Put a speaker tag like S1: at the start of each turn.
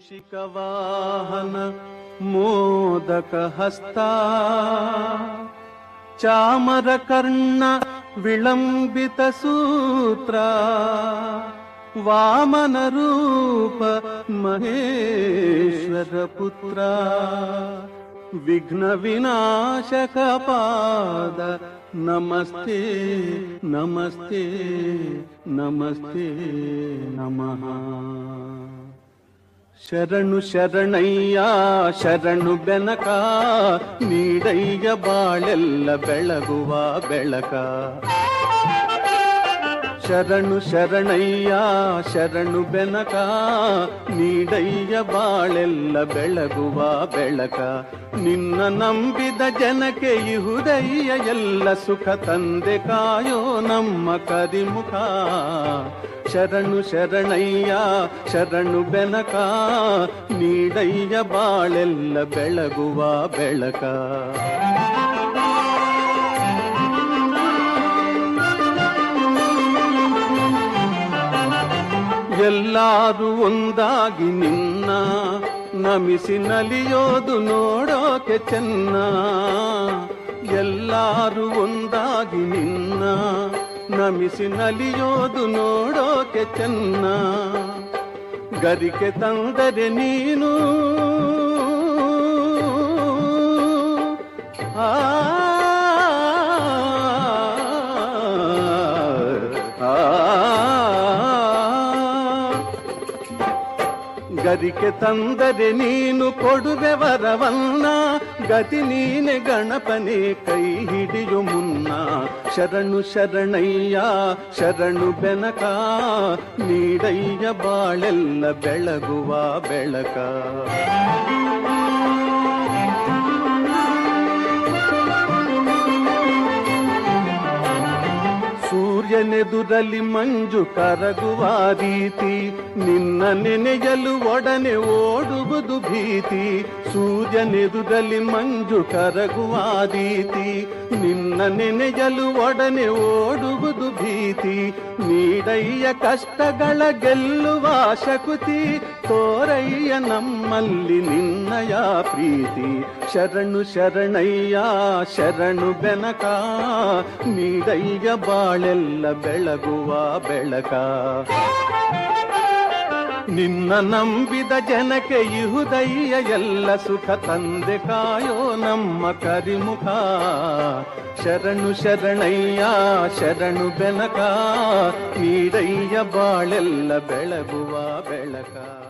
S1: ಮೂಷಿಕವಾಹನ ಮೋದಕ ಹಸ್ತ ಚಾಮರ ಕರ್ಣ ವಿಳಂಬಿತ ಸೂತ್ರ ವಾಮನ ರೂಪ ಮಹೇಶ್ವರ ಪುತ್ರ ವಿಘ್ನ ವಿನಾಶಕ ಪಾದ ನಮಸ್ತೆ ನಮಸ್ತೆ ನಮಸ್ತೆ ನಮಃ. ಶರಣು ಶರಣಯ್ಯ ಶರಣು ಬೆನಕ ನೀಡಯ್ಯ ಬಾಳೆಲ್ಲ ಬೆಳಗುವ ಬೆಳಕ. ಶರಣು ಶರಣಯ್ಯ ಶರಣು ಬೆನಕ ನೀಡಯ್ಯ ಬಾಳೆಲ್ಲ ಬೆಳಗುವ ಬೆಳಕ. ನಿನ್ನ ನಂಬಿದ ಜನಕ್ಕೆ ಇಹುದಯ್ಯ ಎಲ್ಲ ಸುಖ ತಂದೆ ಕಾಯೋ ನಮ್ಮ ಕರಿಮುಖ. ಶರಣು ಶರಣಯ್ಯ ಶರಣು ಬೆನಕ ನೀಡಯ್ಯ ಬಾಳೆಲ್ಲ ಬೆಳಗುವ ಬೆಳಕ. ಎಲ್ಲರೂ ಒಂದಾಗಿ ನಿನ್ನ ನಮಿಸಿ ನಲಿಯೋದು ನೋಡೋಕೆ ಚೆನ್ನ. ಎಲ್ಲರೂ ಒಂದಾಗಿ ನಿನ್ನ ನಮಿಸಿ ನಲಿಯೋದು ನೋಡೋಕೆ ಚೆನ್ನ. ಗರಿಕೆ ತಂದರೆ ನೀನು ಗರಿಕೆ ತಂದರೆ ನೀನು ಕೊಡುವೆ ವರವನ್ನ. ಗತಿ ನೀನೆ ಗಣಪನೆ ಕೈ ಹಿಡಿಯು ಮುನ್ನ. ಶರಣು ಶರಣಯ್ಯ ಶರಣು ಬೆನಕ ನೀಡಯ್ಯ ಬಾಳೆಲ್ಲ ಬೆಳಗುವ ಬೆಳಕ. ಸೂರ್ಯನೆದುರಲ್ಲಿ ಮಂಜು ಕರಗುವ ರೀತಿ ನಿನ್ನ ನೆನೆಯಲು ಒಡನೆ ಓಡುವುದು ಭೀತಿ. ಸೂರ್ಯನೆದುರಲ್ಲಿ ಮಂಜು ಕರಗುವ ರೀತಿ ನಿನ್ನ ನೆನೆಯಲು ಒಡನೆ ಓಡುವುದು ಭೀತಿ. ನೀಡಯ್ಯ ಕಷ್ಟಗಳ ಗೆಲ್ಲುವ ಶಕುತಿ ತೋರಯ್ಯ ನಮ್ಮಲ್ಲಿ ನಿನ್ನಯ ಪ್ರೀತಿ. ಶರಣು ಶರಣಯ್ಯ ಶರಣು ಬೆನಕ ನೀಡಯ್ಯ ಬಾಳೆಲ್ಲ ಬೆಳಗುವ ಬೆಳಕ. ನಿನ್ನ ನಂಬಿದ ಜನಕ್ಕೆ ಇಹುದಯ್ಯ ಎಲ್ಲ ಸುಖ ತಂದೆ ಕಾಯೋ ನಮ್ಮ ಕರಿಮುಖ. ಶರಣು ಶರಣಯ್ಯ ಶರಣು ಬೆನಕ ನೀಡಯ್ಯ ಬಾಳೆಲ್ಲ ಬೆಳಗುವ ಬೆಳಕ.